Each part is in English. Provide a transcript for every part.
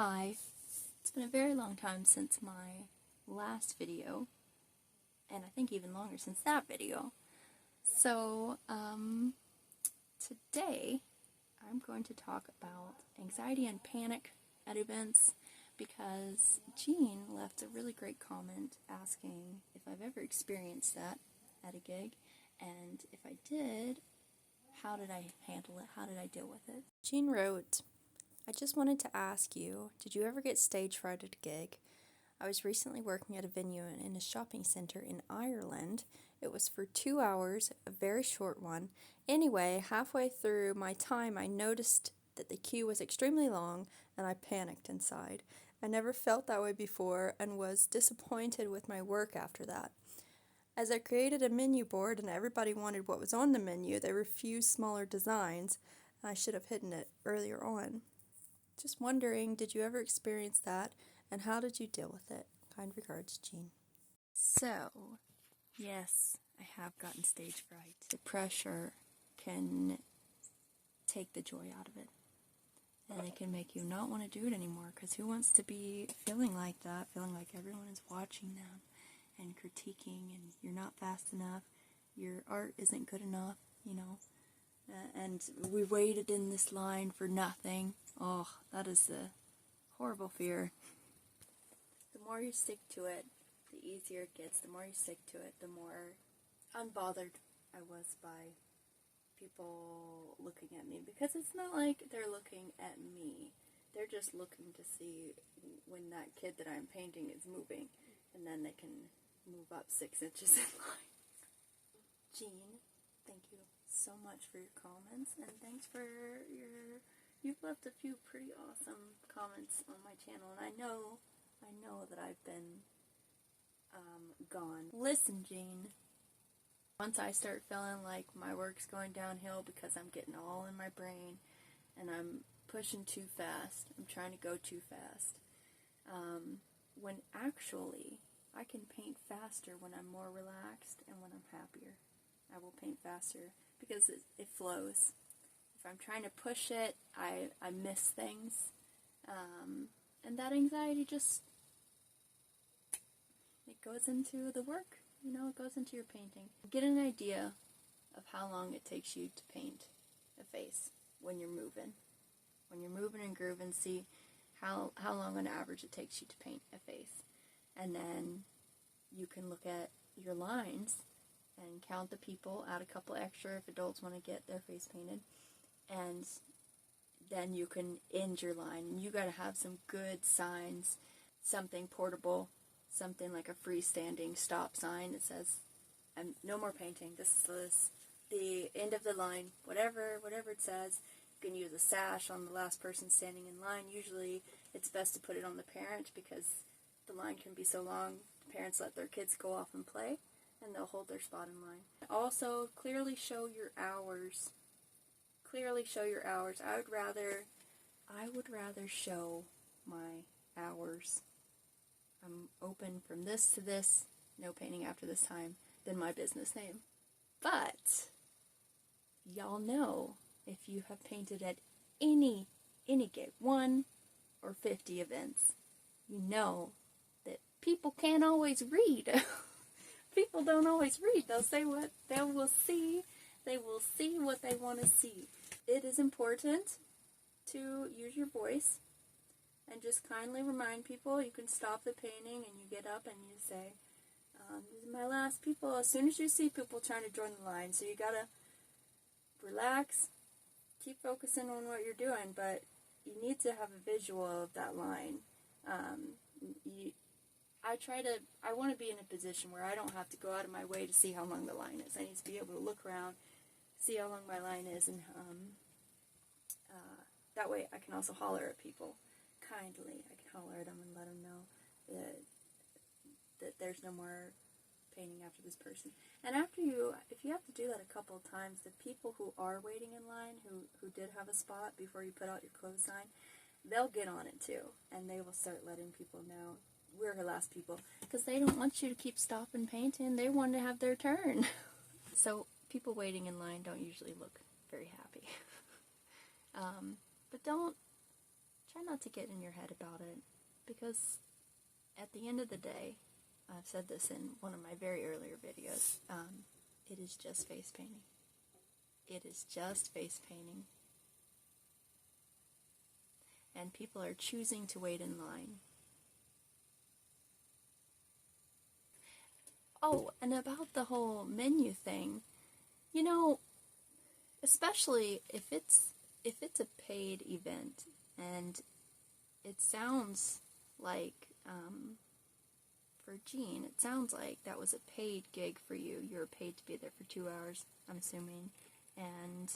Hi, it's been a very long time since my last video, and I think even longer since that video. So, today I'm going to talk about anxiety and panic at events because Jean left a really great comment asking if I've ever experienced that at a gig, and if I did, how did I handle it? How did I deal with it? Jean wrote, I just wanted to ask you, did you ever get stage fright at a gig? I was recently working at a venue in a shopping center in Ireland. It was for 2 hours, a very short one. Anyway, halfway through my time, I noticed that the queue was extremely long, and I panicked inside. I never felt that way before and was disappointed with my work after that. As I created a menu board and everybody wanted what was on the menu, they refused smaller designs, and I should have hidden it earlier on. Just wondering, did you ever experience that, and how did you deal with it? Kind regards, Jean. So, yes, I have gotten stage fright. The pressure can take the joy out of it, and it can make you not want to do it anymore, because who wants to be feeling like that, feeling like everyone is watching them and critiquing, and you're not fast enough, your art isn't good enough, and we waited in this line for nothing. Oh, that is a horrible fear. The more you stick to it, the easier it gets. The more you stick to it, the more unbothered I was by people looking at me. Because it's not like they're looking at me. They're just looking to see when that kid that I'm painting is moving. And then they can move up 6 inches in line. Jean, thank you so much for your comments, and thanks for you've left a few pretty awesome comments on my channel, and I know that I've been gone. Listen, Jean, once I start feeling like my work's going downhill because I'm getting all in my brain and I'm pushing too fast, I'm trying to go too fast, when actually I can paint faster when I'm more relaxed and when I'm happier. I will paint faster because it flows. If I'm trying to push it, I miss things. And that anxiety just, it goes into the work, it goes into your painting. Get an idea of how long it takes you to paint a face when you're moving. When you're moving and grooving, see how long on average it takes you to paint a face. And then you can look at your lines and count the people, add a couple extra if adults want to get their face painted, and then you can end your line. And you got to have some good signs, something portable, something like a freestanding stop sign that says, no more painting, this is the end of the line, whatever it says. You can use a sash on the last person standing in line. Usually it's best to put it on the parent because the line can be so long, the parents let their kids go off and play, and they'll hold their spot in line. Also, clearly show your hours. Clearly show your hours. I would rather show my hours. I'm open from this to this, no painting after this time, than my business name. But y'all know, if you have painted at any gig, 1 or 50 events, you know that people can't always read. People don't always read. They'll say what they will see. They will see what they want to see. It is important to use your voice and just kindly remind people. You can stop the painting and you get up and you say, these are my last people. As soon as you see people trying to join the line, so you gotta relax, keep focusing on what you're doing, but you need to have a visual of that line. I want to be in a position where I don't have to go out of my way to see how long the line is. I need to be able to look around, see how long my line is, and that way I can also holler at people kindly. I can holler at them and let them know that there's no more painting after this person. And if you have to do that a couple of times, the people who are waiting in line, who did have a spot before you put out your close sign, they'll get on it too, and they will start letting people know we're her last people, because they don't want you to keep stopping painting. They want to have their turn. So people waiting in line don't usually look very happy. But don't try not to get in your head about it, because at the end of the day, I've said this in one of my very earlier videos, it is just face painting. It is just face painting. And people are choosing to wait in line. Oh, and about the whole menu thing, you know, especially if it's a paid event, and it sounds like, for Jean, it sounds like that was a paid gig for you. You were paid to be there for 2 hours, I'm assuming, and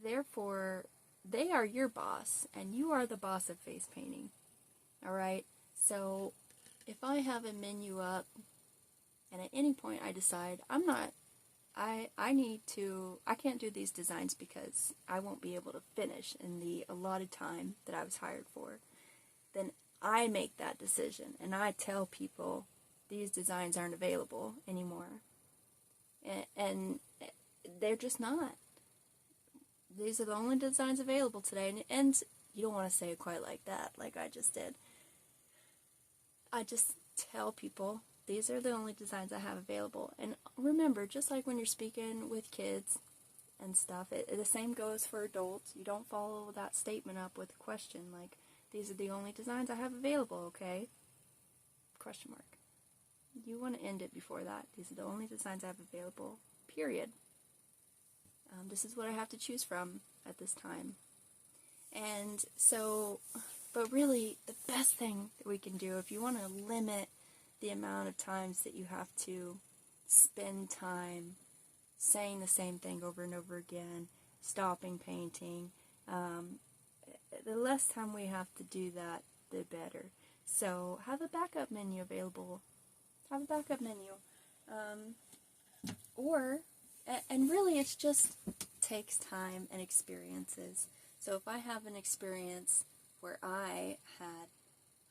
therefore they are your boss, and you are the boss of face painting. Alright? So, if I have a menu up, and at any point I decide, I can't do these designs because I won't be able to finish in the allotted time that I was hired for, then I make that decision, and I tell people these designs aren't available anymore. And they're just not. These are the only designs available today, and you don't want to say it quite like that, like I just did. I just tell people, these are the only designs I have available. And remember, just like when you're speaking with kids and stuff, the same goes for adults. You don't follow that statement up with a question like, these are the only designs I have available, okay? Question mark. You want to end it before that. These are the only designs I have available, period. This is what I have to choose from at this time. And so, but really, the best thing that we can do, if you want to limit the amount of times that you have to spend time saying the same thing over and over again, stopping painting, the less time we have to do that, the better. So have a backup menu available. Have a backup menu. And really it just takes time and experiences. So if I have an experience where I had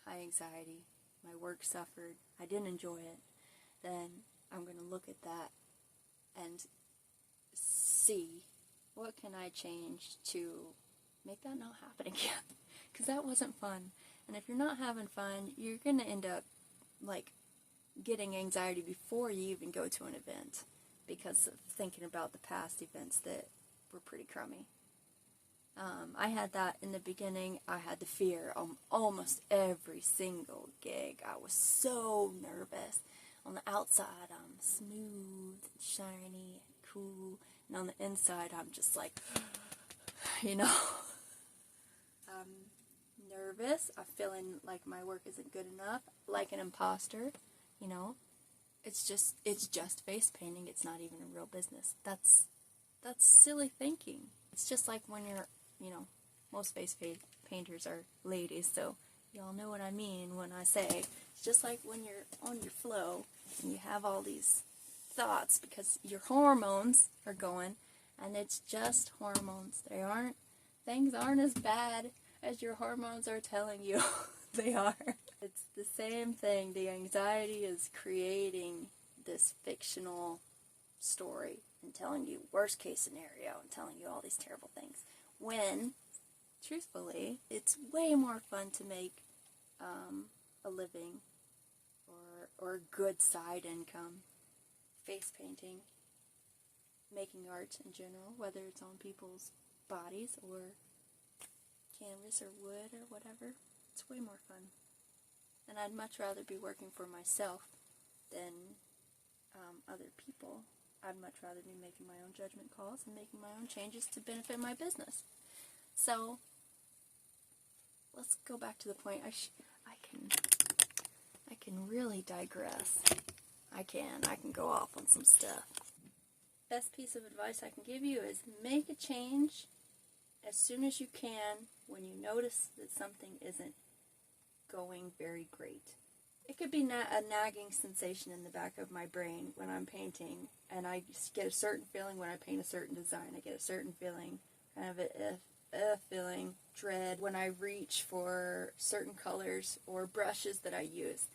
high anxiety, my work suffered, I didn't enjoy it, then I'm going to look at that and see what can I change to make that not happen again. Because that wasn't fun. And if you're not having fun, you're going to end up like getting anxiety before you even go to an event, because of thinking about the past events that were pretty crummy. I had that in the beginning. I had the fear on almost every single gig. I was so nervous. On the outside, I'm smooth and shiny and cool. And on the inside, I'm just like, I'm nervous. I'm feeling like my work isn't good enough. Like an imposter, It's just face painting. It's not even a real business. That's silly thinking. It's just like when you're, most face painters are ladies, so y'all know what I mean when I say it's just like when you're on your flow and you have all these thoughts because your hormones are going, and it's just hormones. Things aren't as bad as your hormones are telling you they are. It's the same thing. The anxiety is creating this fictional story and telling you worst case scenario and telling you all these terrible things. When, truthfully, it's way more fun to make a living or a good side income face painting, making art in general, whether it's on people's bodies or canvas or wood or whatever. It's way more fun. And I'd much rather be working for myself than other people. I'd much rather be making my own judgment calls and making my own changes to benefit my business. So, let's go back to the point. I can really digress. I can go off on some stuff. Best piece of advice I can give you is make a change as soon as you can when you notice that something isn't going very great. It could be a nagging sensation in the back of my brain when I'm painting, and I just get a certain feeling when I paint a certain design. I get a certain feeling, kind of a feeling, dread, when I reach for certain colors or brushes that I use.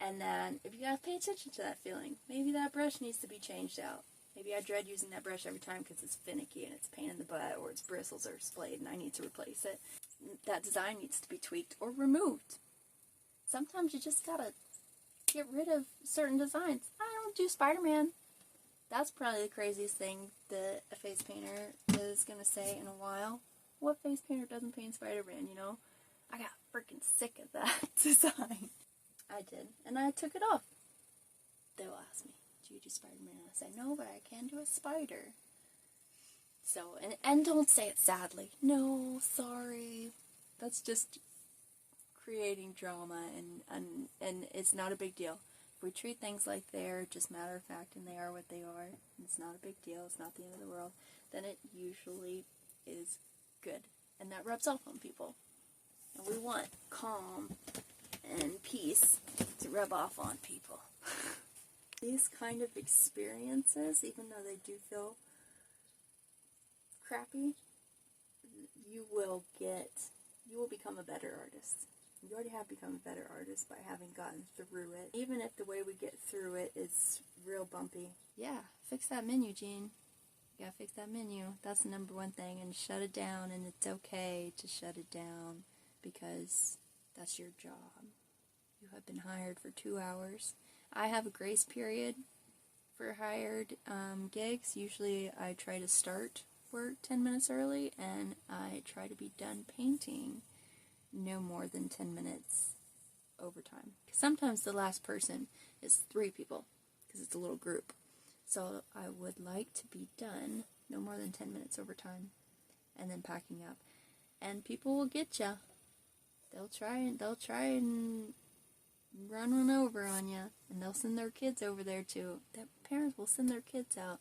And then, if you gotta pay attention to that feeling, maybe that brush needs to be changed out. Maybe I dread using that brush every time because it's finicky and it's a pain in the butt, or its bristles are splayed and I need to replace it. that design needs to be tweaked or removed. Sometimes you just gotta get rid of certain designs. I don't do Spider-Man. That's probably the craziest thing that a face painter is gonna say in a while. What face painter doesn't paint Spider-Man, you know? I got freaking sick of that design. I did, and I took it off. They'll ask me, do you do Spider-Man? I say, no, but I can do a spider. So, and don't say it sadly. No, sorry. That's just creating drama, and it's not a big deal. If we treat things like they're just matter of fact and they are what they are, and it's not a big deal, it's not the end of the world, then it usually is good. And that rubs off on people. And we want calm and peace to rub off on people. These kind of experiences, even though they do feel crappy, you will become a better artist. You already have become a better artist by having gotten through it. Even if the way we get through it is real bumpy. Yeah, fix that menu, Jean. You gotta fix that menu. That's the number one thing. And shut it down, and it's okay to shut it down because that's your job. You have been hired for 2 hours. I have a grace period for hired gigs. Usually I try to start work 10 minutes early, and I try to be done painting no more than 10 minutes overtime. Sometimes the last person is 3 people, because it's a little group. So I would like to be done no more than 10 minutes overtime, and then packing up. And people will get ya. They'll try and run one over on you, and they'll send their kids over there too. Their parents will send their kids out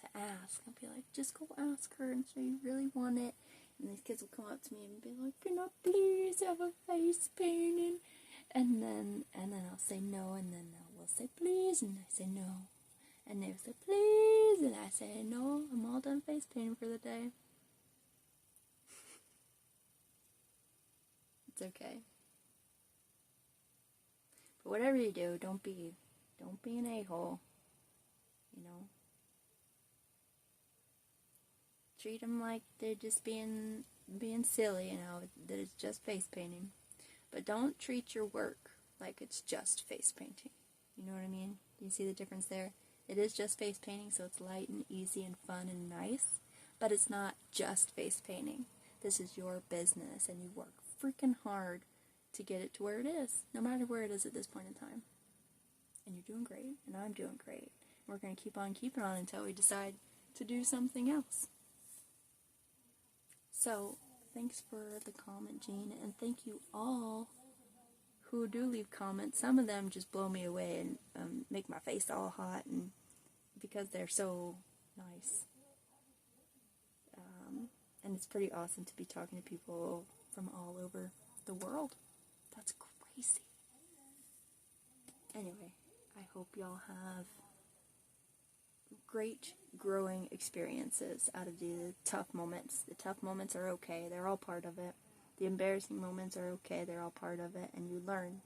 to ask. I'll be like, just go ask her and say you really want it. And these kids will come up to me and be like, can I please have a face painting? And then I'll say no, and then they'll say please, and I say no. And they'll say please, and I say no, I'm all done face painting for the day. It's okay. But whatever you do, don't be an a-hole, you know. Treat them like they're just being silly, you know, that it's just face painting. But don't treat your work like it's just face painting. You know what I mean? Do you see the difference there? It is just face painting, so it's light and easy and fun and nice, but it's not just face painting. This is your business, and you work freaking hard to get it to where it is, no matter where it is at this point in time. And you're doing great, and I'm doing great. We're going to keep on keeping on until we decide to do something else. So, thanks for the comment, Jean, and thank you all who do leave comments. Some of them just blow me away and make my face all hot, and because they're so nice. And it's pretty awesome to be talking to people from all over the world. That's crazy. Anyway, I hope y'all have great growing experiences out of the tough moments. The tough moments are okay. They're all part of it. The embarrassing moments are okay. They're all part of it. And you learn.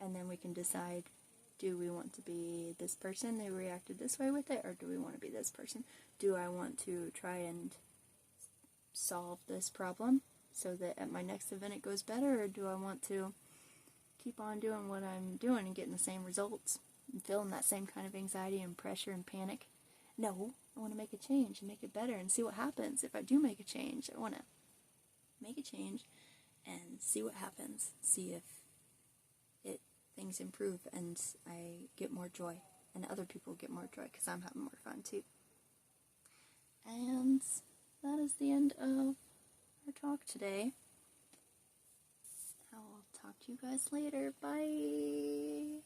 And then we can decide, do we want to be this person? They reacted this way with it. Or do we want to be this person? Do I want to try and solve this problem so that at my next event it goes better? Or do I want to keep on doing what I'm doing and getting the same results and feeling that same kind of anxiety and pressure and panic? No, I want to make a change and make it better and see what happens. If I do make a change, I want to make a change and see what happens. See if things improve and I get more joy and other people get more joy because I'm having more fun too. And that is the end of our talk today. I'll talk to you guys later. Bye.